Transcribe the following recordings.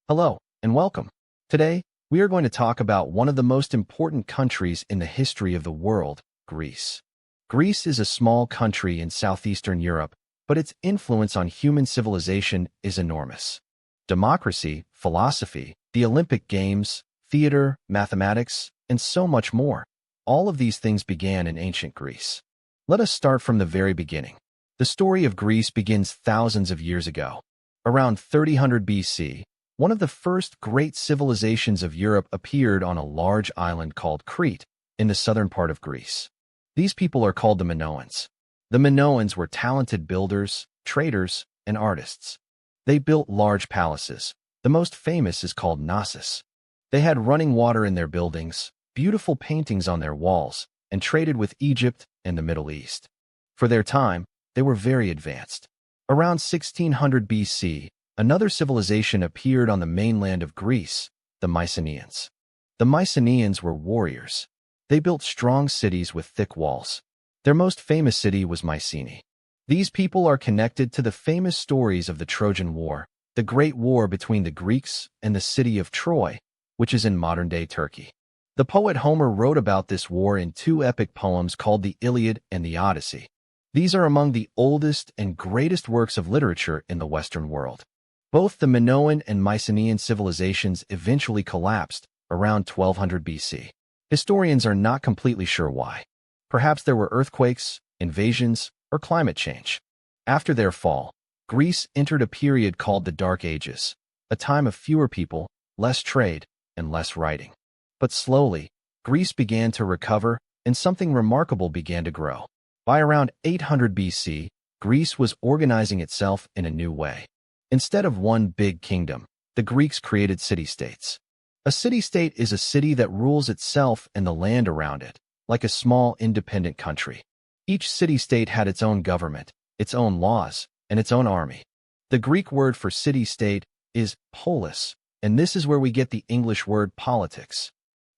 Hello, and welcome. Today, we are going to talk about one of the most important countries in the history of the world, Greece. Greece is a small country in southeastern Europe, but its influence on human civilization is enormous. Democracy, philosophy, the Olympic Games, theater, mathematics, and so much more. All of these things began in ancient Greece. Let us start from the very beginning. The story of Greece begins thousands of years ago. Around 3000 BC, one of the first great civilizations of Europe appeared on a large island called Crete, in the southern part of Greece. These people are called the Minoans. The Minoans were talented builders, traders, and artists. They built large palaces. The most famous is called Knossos. They had running water in their buildings, beautiful paintings on their walls, and traded with Egypt and the Middle East. For their time, they were very advanced. Around 1600 BC, another civilization appeared on the mainland of Greece, the Mycenaeans. The Mycenaeans were warriors. They built strong cities with thick walls. Their most famous city was Mycenae. These people are connected to the famous stories of the Trojan War, the great war between the Greeks and the city of Troy, which is in modern-day Turkey. The poet Homer wrote about this war in two epic poems called the Iliad and the Odyssey. These are among the oldest and greatest works of literature in the Western world. Both the Minoan and Mycenaean civilizations eventually collapsed around 1200 BC. Historians are not completely sure why. Perhaps there were earthquakes, invasions, or climate change. After their fall, Greece entered a period called the Dark Ages, a time of fewer people, less trade, and less writing. But slowly, Greece began to recover, and something remarkable began to grow. By around 800 BC, Greece was organizing itself in a new way. Instead of one big kingdom, the Greeks created city-states. A city-state is a city that rules itself and the land around it, like a small independent country. Each city-state had its own government, its own laws, and its own army. The Greek word for city-state is polis, and this is where we get the English word politics.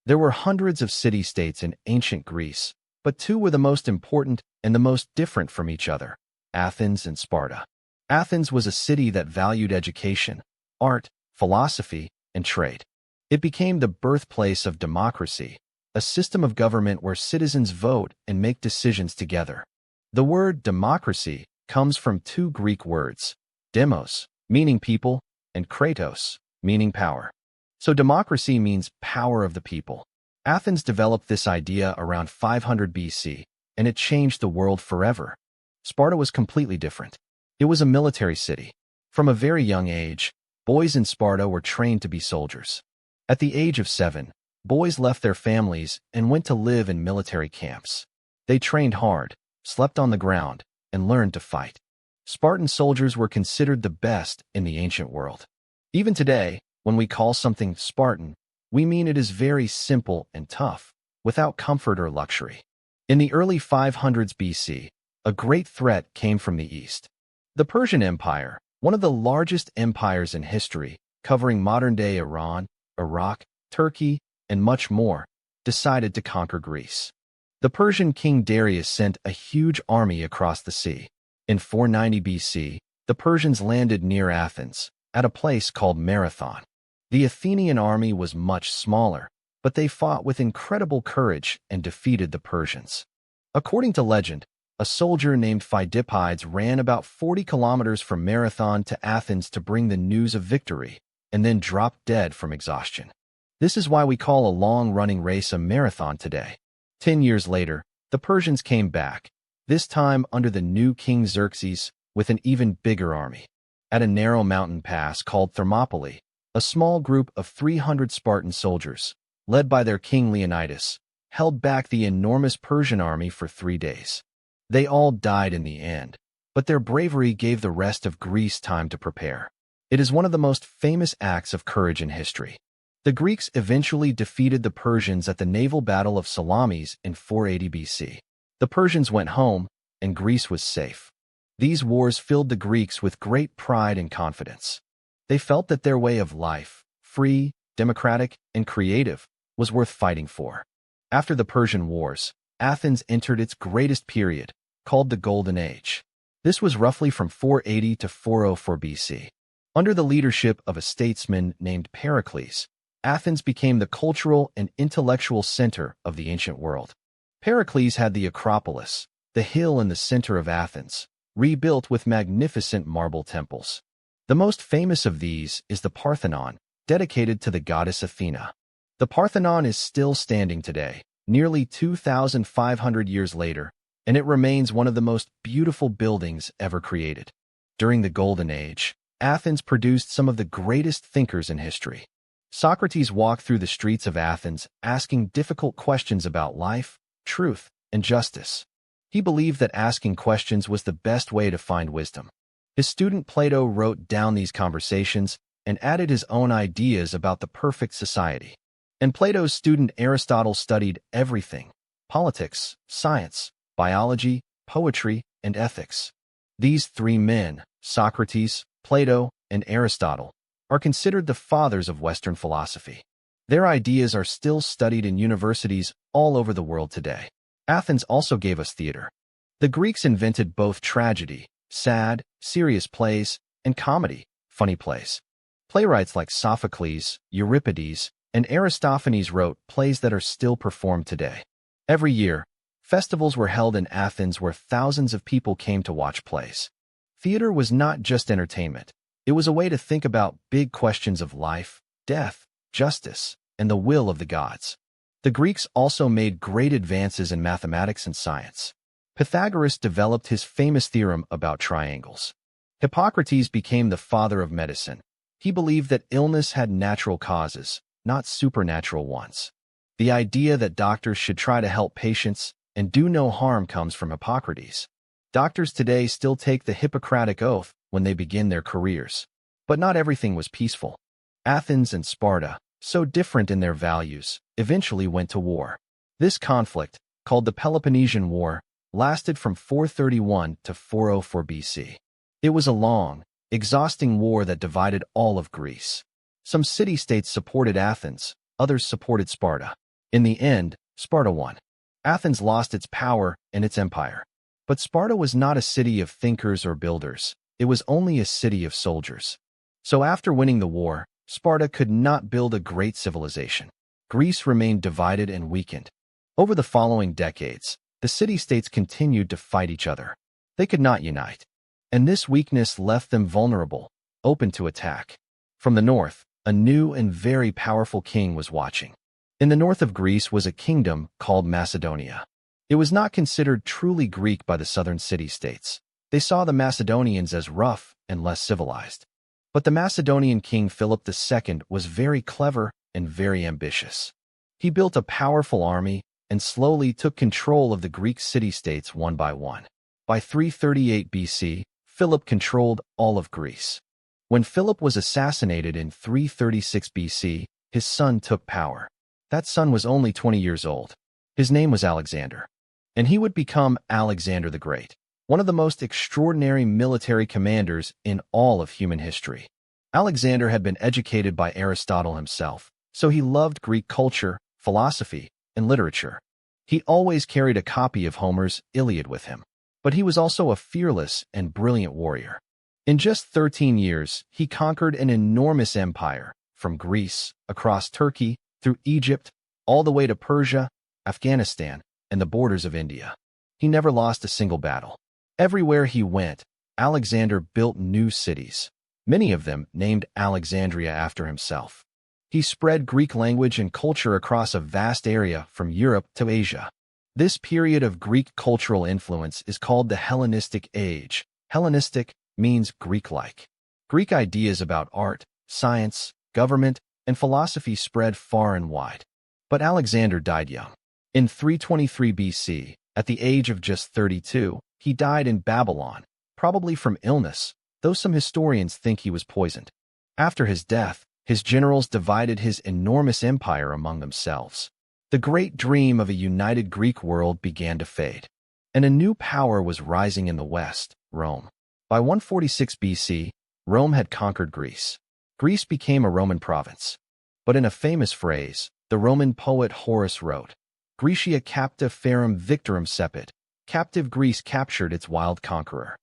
There were hundreds of city-states in ancient Greece, but two were the most important and the most different from each other: Athens and Sparta. Athens was a city that valued education, art, philosophy, and trade. It became the birthplace of democracy, a system of government where citizens vote and make decisions together. The word democracy comes from two Greek words, demos, meaning people, and kratos, meaning power. So democracy means power of the people. Athens developed this idea around 500 BC, and it changed the world forever. Sparta was completely different. It was a military city. From a very young age, boys in Sparta were trained to be soldiers. At the age of 7, boys left their families and went to live in military camps. They trained hard, slept on the ground, and learned to fight. Spartan soldiers were considered the best in the ancient world. Even today, when we call something Spartan, we mean it is very simple and tough, without comfort or luxury. In the early 500s BC, a great threat came from the east. The Persian Empire, one of the largest empires in history, covering modern-day Iran, Iraq, Turkey, and much more, decided to conquer Greece. The Persian king Darius sent a huge army across the sea. In 490 BC, the Persians landed near Athens, at a place called Marathon. The Athenian army was much smaller, but they fought with incredible courage and defeated the Persians. According to legend, a soldier named Phidippides ran about 40 kilometers from Marathon to Athens to bring the news of victory, and then dropped dead from exhaustion. This is why we call a long-running race a marathon today. 10 years later, the Persians came back, this time under the new king Xerxes, with an even bigger army. At a narrow mountain pass called Thermopylae, a small group of 300 Spartan soldiers, led by their king Leonidas, held back the enormous Persian army for 3 days. They all died in the end, but their bravery gave the rest of Greece time to prepare. It is one of the most famous acts of courage in history. The Greeks eventually defeated the Persians at the naval battle of Salamis in 480 BC. The Persians went home, and Greece was safe. These wars filled the Greeks with great pride and confidence. They felt that their way of life, free, democratic, and creative, was worth fighting for. After the Persian Wars, Athens entered its greatest period, called the Golden Age. This was roughly from 480 to 404 BC. Under the leadership of a statesman named Pericles, Athens became the cultural and intellectual center of the ancient world. Pericles had the Acropolis, the hill in the center of Athens, rebuilt with magnificent marble temples. The most famous of these is the Parthenon, dedicated to the goddess Athena. The Parthenon is still standing today, nearly 2,500 years later, and it remains one of the most beautiful buildings ever created. During the Golden Age, Athens produced some of the greatest thinkers in history. Socrates walked through the streets of Athens asking difficult questions about life, truth, and justice. He believed that asking questions was the best way to find wisdom. His student Plato wrote down these conversations and added his own ideas about the perfect society. And Plato's student Aristotle studied everything: politics, science, biology, poetry, and ethics. These three men, Socrates, Plato, and Aristotle, are considered the fathers of Western philosophy. Their ideas are still studied in universities all over the world today. Athens also gave us theater. The Greeks invented both tragedy, sad, serious plays, and comedy, funny plays. Playwrights like Sophocles, Euripides, and Aristophanes wrote plays that are still performed today. Every year, festivals were held in Athens where thousands of people came to watch plays. Theater was not just entertainment. It was a way to think about big questions of life, death, justice, and the will of the gods. The Greeks also made great advances in mathematics and science. Pythagoras developed his famous theorem about triangles. Hippocrates became the father of medicine. He believed that illness had natural causes, not supernatural ones. The idea that doctors should try to help patients and do no harm comes from Hippocrates. Doctors today still take the Hippocratic Oath when they begin their careers. But not everything was peaceful. Athens and Sparta, so different in their values, eventually went to war. This conflict, called the Peloponnesian War, lasted from 431 to 404 BC. It was a long, exhausting war that divided all of Greece. Some city-states supported Athens, others supported Sparta. In the end, Sparta won. Athens lost its power and its empire. But Sparta was not a city of thinkers or builders. It was only a city of soldiers. So after winning the war, Sparta could not build a great civilization. Greece remained divided and weakened. Over the following decades, the city-states continued to fight each other. They could not unite. And this weakness left them vulnerable, open to attack. From the north, a new and very powerful king was watching. In the north of Greece was a kingdom called Macedonia. It was not considered truly Greek by the southern city-states. They saw the Macedonians as rough and less civilized. But the Macedonian king Philip II was very clever and very ambitious. He built a powerful army and slowly took control of the Greek city-states one by one. By 338 BC, Philip controlled all of Greece. When Philip was assassinated in 336 BC, his son took power. That son was only 20 years old. His name was Alexander. And he would become Alexander the Great, one of the most extraordinary military commanders in all of human history. Alexander had been educated by Aristotle himself, so he loved Greek culture, philosophy, and literature. He always carried a copy of Homer's Iliad with him. But he was also a fearless and brilliant warrior. In just 13 years, he conquered an enormous empire, from Greece, across Turkey, through Egypt, all the way to Persia, Afghanistan, and the borders of India. He never lost a single battle. Everywhere he went, Alexander built new cities, many of them named Alexandria after himself. He spread Greek language and culture across a vast area from Europe to Asia. This period of Greek cultural influence is called the Hellenistic Age. Hellenistic means Greek-like. Greek ideas about art, science, government, and philosophy spread far and wide. But Alexander died young. In 323 BC, at the age of just 32, he died in Babylon, probably from illness, though some historians think he was poisoned. After his death, his generals divided his enormous empire among themselves. The great dream of a united Greek world began to fade, and a new power was rising in the west, Rome. By 146 BC, Rome had conquered Greece. Greece became a Roman province. But in a famous phrase, the Roman poet Horace wrote, "Graecia capta ferum victorum cepit," captive Greece captured its wild conqueror.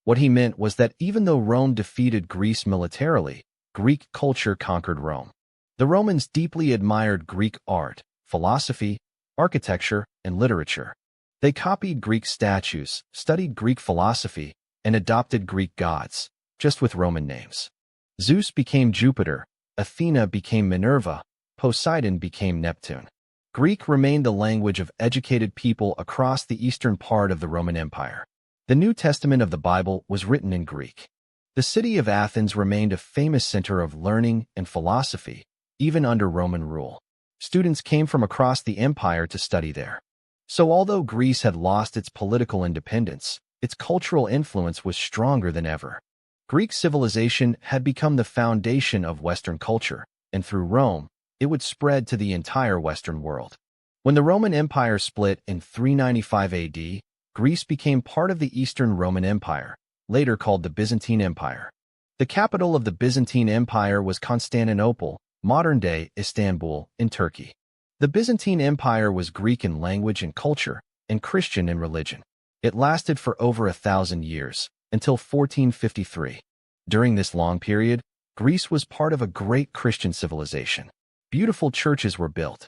What he meant was that even though Rome defeated Greece militarily, Greek culture conquered Rome. The Romans deeply admired Greek art, philosophy, architecture, and literature. They copied Greek statues, studied Greek philosophy, and adopted Greek gods, just with Roman names. Zeus became Jupiter, Athena became Minerva, Poseidon became Neptune. Greek remained the language of educated people across the eastern part of the Roman Empire. The New Testament of the Bible was written in Greek. The city of Athens remained a famous center of learning and philosophy, even under Roman rule. Students came from across the empire to study there. So although Greece had lost its political independence, its cultural influence was stronger than ever. Greek civilization had become the foundation of Western culture, and through Rome, it would spread to the entire Western world. When the Roman Empire split in 395 AD, Greece became part of the Eastern Roman Empire, later called the Byzantine Empire. The capital of the Byzantine Empire was Constantinople, modern-day Istanbul, in Turkey. The Byzantine Empire was Greek in language and culture, and Christian in religion. It lasted for over 1,000 years, until 1453. During this long period, Greece was part of a great Christian civilization. Beautiful churches were built.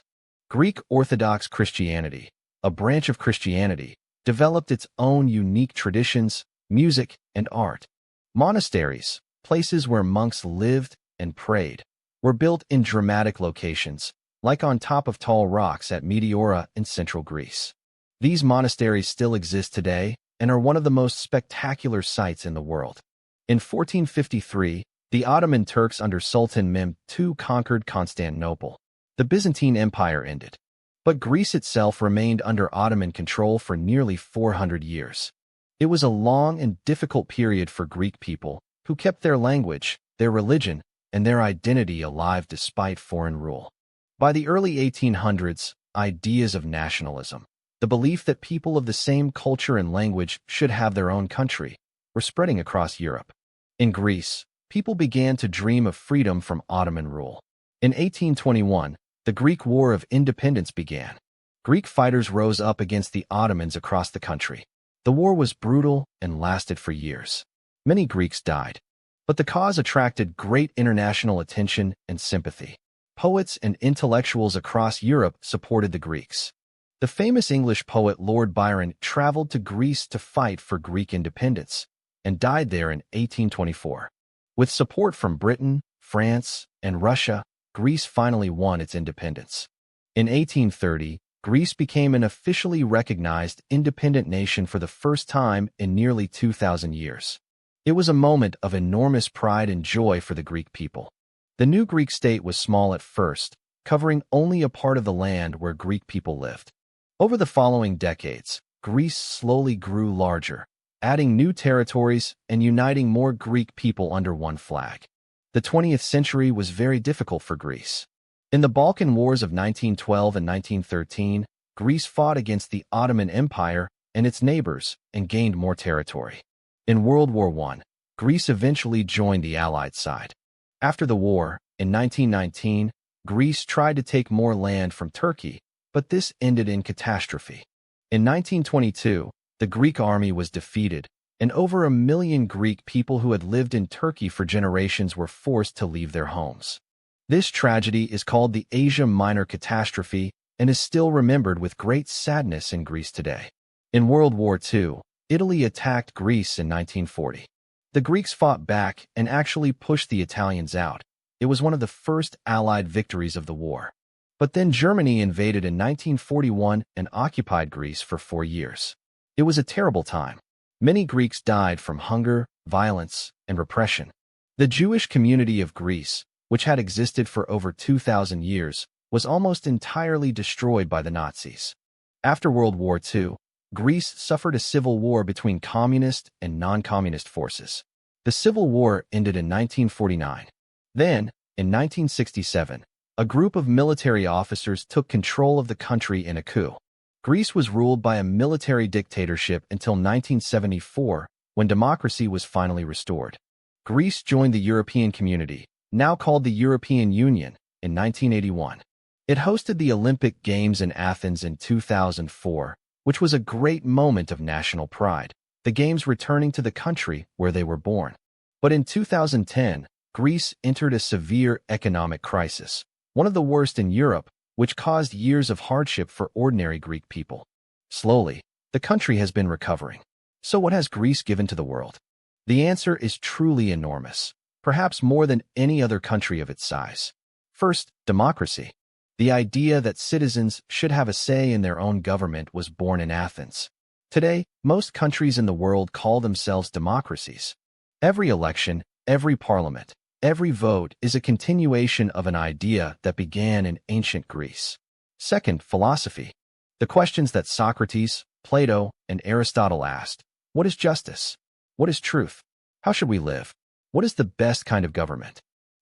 Greek Orthodox Christianity, a branch of Christianity, developed its own unique traditions, music, and art. Monasteries, places where monks lived and prayed, were built in dramatic locations, like on top of tall rocks at Meteora in central Greece. These monasteries still exist today and are one of the most spectacular sights in the world. In 1453, the Ottoman Turks under Sultan Mehmed II conquered Constantinople. The Byzantine Empire ended. But Greece itself remained under Ottoman control for nearly 400 years. It was a long and difficult period for Greek people, who kept their language, their religion, and their identity alive despite foreign rule. By the early 1800s, ideas of nationalism, the belief that people of the same culture and language should have their own country, were spreading across Europe. In Greece, people began to dream of freedom from Ottoman rule. In 1821, the Greek War of Independence began. Greek fighters rose up against the Ottomans across the country. The war was brutal and lasted for years. Many Greeks died. But the cause attracted great international attention and sympathy. Poets and intellectuals across Europe supported the Greeks. The famous English poet Lord Byron traveled to Greece to fight for Greek independence, and died there in 1824. With support from Britain, France, and Russia, Greece finally won its independence. In 1830, Greece became an officially recognized independent nation for the first time in nearly 2,000 years. It was a moment of enormous pride and joy for the Greek people. The new Greek state was small at first, covering only a part of the land where Greek people lived. Over the following decades, Greece slowly grew larger, adding new territories and uniting more Greek people under one flag. The 20th century was very difficult for Greece. In the Balkan Wars of 1912 and 1913, Greece fought against the Ottoman Empire and its neighbors and gained more territory. In World War I, Greece eventually joined the Allied side. After the war, in 1919, Greece tried to take more land from Turkey, but this ended in catastrophe. In 1922, the Greek army was defeated, and over 1 million Greek people who had lived in Turkey for generations were forced to leave their homes. This tragedy is called the Asia Minor catastrophe and is still remembered with great sadness in Greece today. In World War II, Italy attacked Greece in 1940. The Greeks fought back and actually pushed the Italians out. It was one of the first Allied victories of the war. But then Germany invaded in 1941 and occupied Greece for 4 years. It was a terrible time. Many Greeks died from hunger, violence, and repression. The Jewish community of Greece, which had existed for over 2,000 years, was almost entirely destroyed by the Nazis. After World War II, Greece suffered a civil war between communist and non-communist forces. The Civil War ended in 1949. Then, in 1967, a group of military officers took control of the country in a coup. Greece was ruled by a military dictatorship until 1974, when democracy was finally restored. Greece joined the European Community, now called the European Union, in 1981. It hosted the Olympic Games in Athens in 2004, which was a great moment of national pride. the games returning to the country where they were born. But in 2010, Greece entered a severe economic crisis, one of the worst in Europe, which caused years of hardship for ordinary Greek people. Slowly, the country has been recovering. So what has Greece given to the world? The answer is truly enormous, perhaps more than any other country of its size. First, democracy. The idea that citizens should have a say in their own government was born in Athens. Today, most countries in the world call themselves democracies. Every election, every parliament, every vote is a continuation of an idea that began in ancient Greece. Second, philosophy. The questions that Socrates, Plato, and Aristotle asked: what is justice? What is truth? How should we live? What is the best kind of government?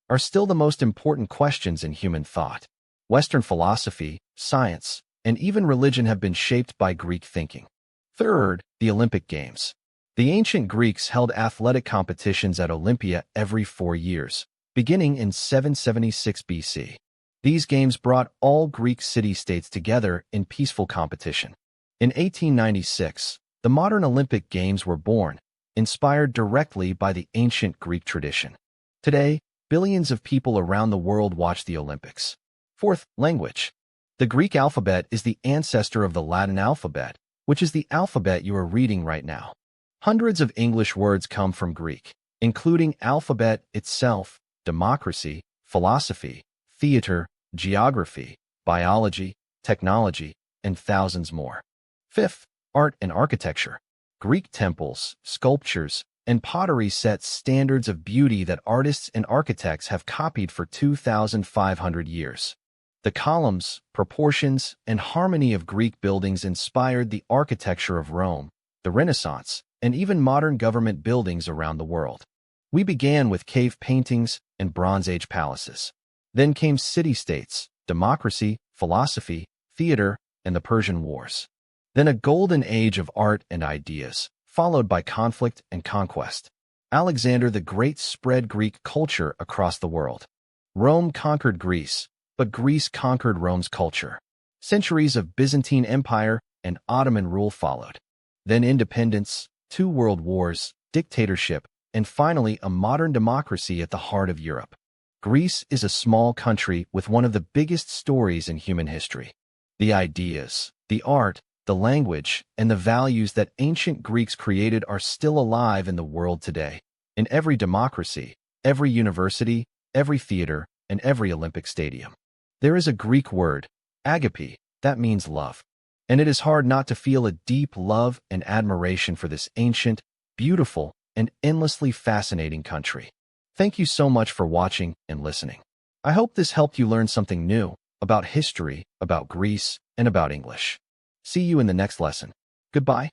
Are still the most important questions in human thought. Western philosophy, science, and even religion have been shaped by Greek thinking. Third, the Olympic Games. The ancient Greeks held athletic competitions at Olympia every 4 years, beginning in 776 BC. These games brought all Greek city-states together in peaceful competition. In 1896, the modern Olympic Games were born, inspired directly by the ancient Greek tradition. Today, billions of people around the world watch the Olympics. Fourth, language. The Greek alphabet is the ancestor of the Latin alphabet, which is the alphabet you are reading right now. Hundreds of English words come from Greek, including alphabet itself, democracy, philosophy, theater, geography, biology, technology, and thousands more. Fifth, art and architecture. Greek temples, sculptures, and pottery set standards of beauty that artists and architects have copied for 2,500 years. The columns, proportions, and harmony of Greek buildings inspired the architecture of Rome, the Renaissance, and even modern government buildings around the world. We began with cave paintings and Bronze Age palaces. Then came city-states, democracy, philosophy, theater, and the Persian Wars. Then a golden age of art and ideas, followed by conflict and conquest. Alexander the Great spread Greek culture across the world. Rome conquered Greece, but Greece conquered Rome's culture. Centuries of Byzantine Empire and Ottoman rule followed. Then independence, 2 world wars, dictatorship, and finally a modern democracy at the heart of Europe. Greece is a small country with one of the biggest stories in human history. The ideas, the art, the language, and the values that ancient Greeks created are still alive in the world today. In every democracy, every university, every theater, and every Olympic stadium. There is a Greek word, agape, that means love. And it is hard not to feel a deep love and admiration for this ancient, beautiful, and endlessly fascinating country. Thank you so much for watching and listening. I hope this helped you learn something new about history, about Greece, and about English. See you in the next lesson. Goodbye.